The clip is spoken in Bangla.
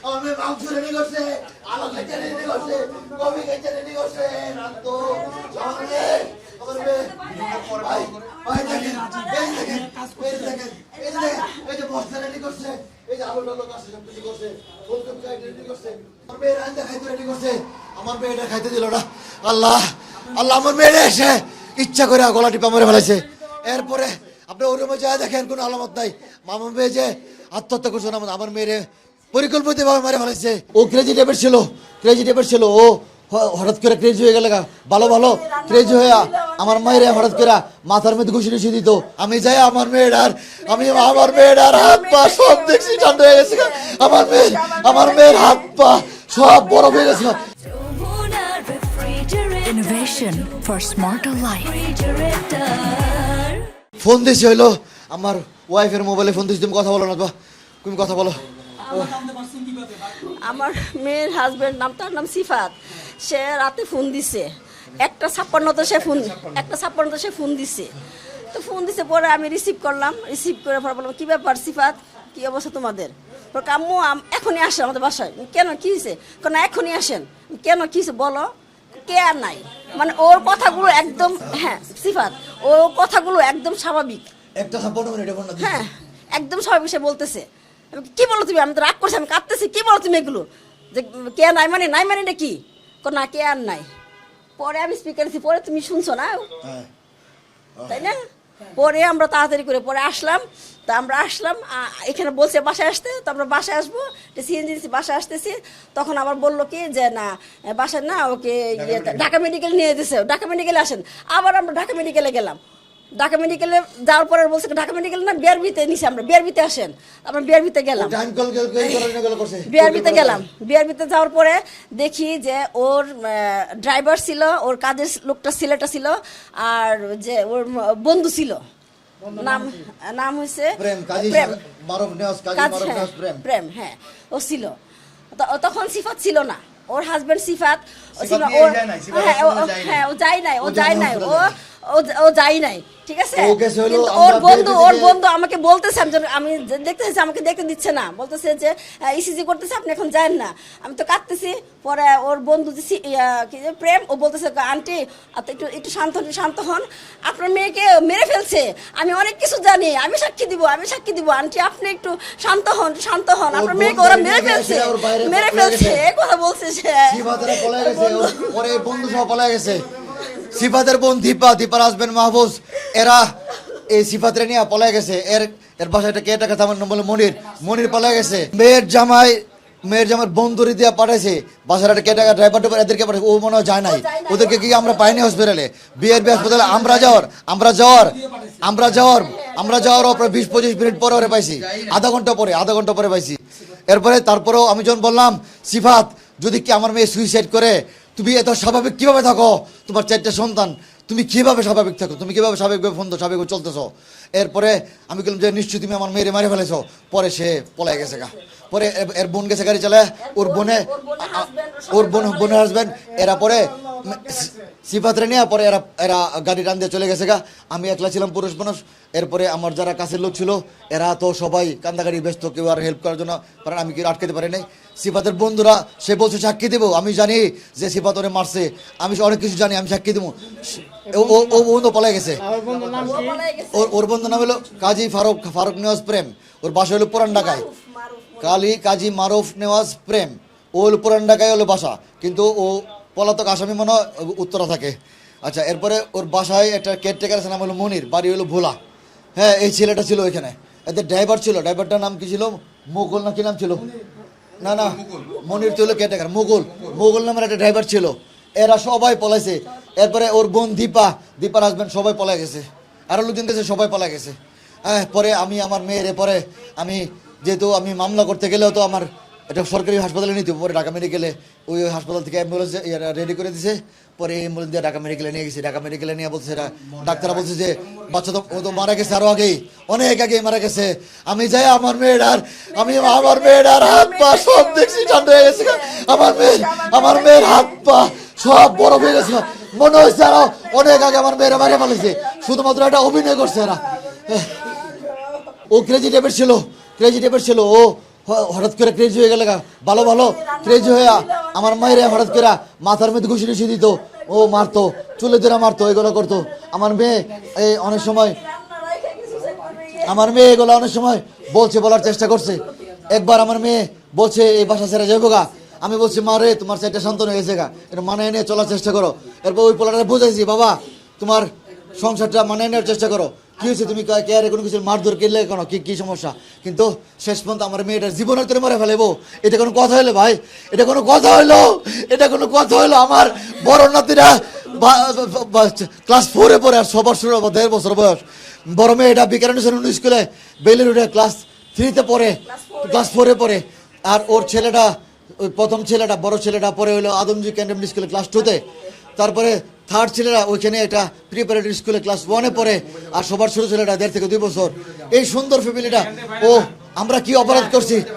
আমার মেয়ে মাংস রেডি করছে, আলু খেতে রেডি করছে, কবি খেতে রেডি করছে। তো আমার মেয়ে ভাই ভাই দেখেন, এই দেখেন, এই দেখেন, এই যে এই যে বস্তা রেডি করছে, এই যে আলু টালু কাছে সব কিছু করছে, ফুলকপি রেডি করছে। আমার মেয়ে রান্না খাইতে রেডি করছে, আমার মেয়ে এটা খাইতে দিল না। আল্লাহ আল্লাহ, আমার মেয়ে এসে ইচ্ছা করে গলা টিপা মেরে ফেলেছে। এরপরে আপনি ওই রুমে যা দেখেন, কোনো আলামত নাই। মামা মেয়ে যে আত্মহত্যা করছে না, আমার মেয়েরে পরিকল্পিতভাবে মেরে ফেলেছে। ও ক্রেজি টাইপের ছিল, ও হঠাৎ করে ক্রেজি হয়ে গেল, ভালো ভালো ক্রেজি হয়ে আমার মায়ের হঠাৎ করে মাথার মধ্যে ঘুষি টুষি দিত। আমি যাই আমার মেয়ের হাত পা সব দেখছি ঠান্ডা হয়ে গেছে। আমার মেয়ের হাত পা সব বরফ হয়ে গেছে। Innovation for smarter life. Phone দিয়েছি হইলো আমার ওয়াইফের মোবাইলে ফোন দিয়েছি। তুমি কথা বলো না, তুমি কথা বলো। আমার মেয়ের হাজবেন্ড তার নাম সিফাত, সে রাতে ফোন দিছে 1:56 সে ফোন দিছে। তো ফোন দিছে পরে আমি রিসিভ করে পরে বললাম, কী ব্যাপার সিফাত, কী অবস্থা তোমাদের? আম্মু এখনই আসেন আমাদের বাসায়। কেন, কী হয়েছে? কেন এখনই আসেন? কেন, কী হয়েছে বলো। কে আর নাই, মানে ওর কথাগুলো একদম, হ্যাঁ সিফাত, ওর কথাগুলো একদম স্বাভাবিক, হ্যাঁ একদম স্বাভাবিক। সে বলতেছে, কি বলো তুমি? আমি তো রাগ করছি, আমি কাঁদতেছি, কি বলো তুমি এগুলো? যে কে নাই মানে এটা কি? না কে আর নাই। পরে আমি স্পিকার দিচ্ছি, পরে তুমি শুনছো না, তাই না? পরে আমরা তাড়াতাড়ি করে পরে আসলাম। তা আমরা আসলাম, এখানে বলছে বাসায় আসতে, তো আমরা বাসায় আসবো, সিএনজি দিচ্ছি, বাসায় আসতেছি। তখন আবার বললো কি যে না বাসায় না, ওকে ঢাকা মেডিকেল নিয়ে দিছে, ঢাকা মেডিকেলে আসেন। আবার আমরা ঢাকা মেডিকেলে গেলাম। ঢাকা মেডিকেলে যাওয়ার পরে বলছে ঢাকা মেডিকেল না, বিআরবিতে নিছি আমরা, বিআরবিতে আসেন। আমরা বিআরবিতে গেলাম, বিআরবিতে যাওয়ার পরে দেখি যে ওর ড্রাইভার ছিল, ওর কাজের লোকটা ছেলেটা ছিল, আর যে ওর বন্ধু ছিল, নাম হয়েছে প্রেম, হ্যাঁ ও ছিল। তখন সিফাত ছিল না, ওর হাজবেন্ড সিফাত ছিল। হ্যাঁ ও যায় নাই, ঠিক আছে। ওর বন্ধু আমাকে বলতেছে, আমি দেখতেছি, আমাকে দেখতে দিচ্ছে না, বলতেছে যে ইসিজি করতেছে, আপনি এখন যান না। আমি তো কাঁদতেছি। পরে ওর বন্ধু প্রেম, ও বলতেছে আন্টি একটু শান্ত হন, আপনার মেয়েকে মেরে ফেলছে, আমি অনেক কিছু জানি, আমি সাক্ষী দিব আন্টি, আপনি একটু শান্ত হন, আপনার মেয়েকে ওরা মেরে ফেলছে, এই কথা বলছে সে। বন্ধু সহ পলায় গেছে। সিফাতের বোন দীপার হাজবেন্ড মাহফুজ, এরা এই সিফাতরে নিয়ে পলায় গেছে। এর বাসায় একটা কে টাকা আমার নাম বলে মনির পলায় গেছে। মেয়ের জামার বন্ধুরি দিয়ে পাঠাইছে, বাসার একটা কে টাকা ড্রাইভার এদেরকে পাঠাইছে। ও মনে হয় যায় নাই, ওদেরকে কি আমরা পাইনি হসপিটালে, বিআরবি হাসপাতালে। আমরা যাওয়ার প্রায় 20-25 মিনিট পরে ওরে পাইছি, আধা ঘন্টা পরে পাইছি। তারপরেও আমি যখন বললাম সিফাত, যদি কি আমার মেয়ে সুইসাইড করে, তুমি এত স্বাভাবিক কিভাবে থাকো? তোমার 4টা সন্তান, তুমি কিভাবে স্বাভাবিক থাকো? তুমি কিভাবে স্বাভাবিকভাবে চলতেছো? এরপরে আমি বললাম যে নিশ্চয়ই তুমি আমার মেয়েরে মারে ফেলেছো। পরে সে পলাই গেছে গা। পরে এর বোন গেছে গাড়ি চালায়, ওর বোনের হাজবেন্ড, এরা পরে সিফাতরে নিয়ে পরে এরা গাড়ি টান দিয়ে চলে গেছে গা। আমি একলা ছিলাম, পুরুষ মানুষ। এরপরে আমার যারা কাছের লোক ছিল, এরা তো সবাই কান্দাকাটি ব্যস্ত, কেউ আর হেল্প করার জন্য পারেন, আমি কি আটকাতে পারি নাই। সিফাতের বন্ধুরা, সে বলছে সাক্ষী দেবো, আমি জানি যে সিফাত ওরে মারছে, আমি অনেক কিছু জানি, আমি সাক্ষী দেবো। ও বন্ধু পলাই গেছে। ওর বন্ধু নাম হলো কাজী ফারুক নেওয়াজ প্রেম, ওর বাসা হলো পুরান ঢাকায়। কাজী মারুফ নেওয়াজ প্রেম, ও হলো পুরান ঢাকায় হলো বাসা, কিন্তু ও পলাতক আসামি মনে হয় উত্তরা থাকে। আচ্ছা, এরপরে ওর বাসায় একটা কেয়ারটেকার আছে, নাম হলো মনির, বাড়ি হলো ভোলা। হ্যাঁ, এই ছেলেটা ছিল ওইখানে। এদের ড্রাইভার ছিল, ড্রাইভারটার নাম কি ছিল? মুঘল না কি নাম ছিল? না মনির ছিল কেয়ারটেকার, মুঘল নামের একটা ড্রাইভার ছিল। এরা সবাই পলাইছে। এরপরে ওর বোন দীপার হাজবেন্ড সবাই পলাই গেছে, আরো লোকজন গেছে, সবাই পলাই গেছে। হ্যাঁ, পরে আমি আমার মেয়ের পরে যেহেতু আমি মামলা করতে গেলেও তো আমার এটা সরকারি হাসপাতালে নিতে, পরে ঢাকা মেডিকেলে ওই হাসপাতাল থেকে অ্যাম্বুলেন্স রেডি করে দিছে। পরে অ্যাম্বুলেন্স দিয়ে ঢাকা মেডিকেলে নিয়ে গেছি। ঢাকা মেডিকেলে নিয়ে বলছে, এরা ডাক্তাররা বলছে যে বাচ্চা তো মারা গেছে, আরো আগেই, অনেক আগেই মারা গেছে। আমি যাই আমার মেয়ের হাত পা সব দেখছি ঠান্ডা হয়ে গেছে। আমার মেয়ের হাত পা সব বরফ হয়ে গেছে। মনে হচ্ছে আরো অনেক আগে আমার মেয়েরা মারে ফেলেছে, শুধুমাত্র একটা অভিনয় করছে এরা। ও ক্রেজি টাইপের ছিল। হঠাৎ করে ক্রেজি হয়ে গেলে ভালো ভালো ক্রেজি হয়ে আমার মায়ের হঠাৎ করে মাথার মধ্যে ঘুষি টুসি দিত, ও মারতো, চুলে ধরে মারতো, এগুলো করতো। আমার মেয়ে এই অনেক সময় এগুলো অনেক সময় বলার চেষ্টা করছে। একবার আমার মেয়ে বলছে এই বাসা ছেড়ে যাবো গা, আমি বলছি মা রে তোমার চারটা সন্তান হয়েছে গা, এটা মানায় নিয়ে চলার চেষ্টা করো। এরপর ওই পোলাটা বুঝাইছি, বাবা তোমার সংসারটা মানায় নেওয়ার চেষ্টা করো, কি হয়েছে তুমি কেয়ারে কোনো কিছু মারধর কিনলে কেন, কি সমস্যা। কিন্তু শেষ পর্যন্ত আমার মেয়েটার জীবনের তোরে মারে ফেলেবো, এটা কোনো কথা হইলো ভাই? এটা কোনো কথা হইলো? আমার বড় নাতিরা ক্লাস 4-এ পড়ে, আর সবার শুরু 1.5 বছর বয়স। বড় মেয়েটা বিকারণেশ্বর স্কুলে বেলের উঠে ক্লাস 3-তে পড়ে, ক্লাস 4-এ পড়ে। আর ওর ছেলেটা, ওই প্রথম ছেলেটা, বড় ছেলেটা পরে হইলো আদমজি ক্যান্ডেম স্কুলে ক্লাস 2-তে। তারপরে থার্ড ছেলেরা ওইখানে একটা প্রিপারেটরি স্কুলে ক্লাস 1-এ পড়ে। আর সবার ছোট ছেলেটা 1.5 থেকে 2 বছর। এই সুন্দর ফ্যামিলিটা, ও আমরা কি অপরাধ করছি?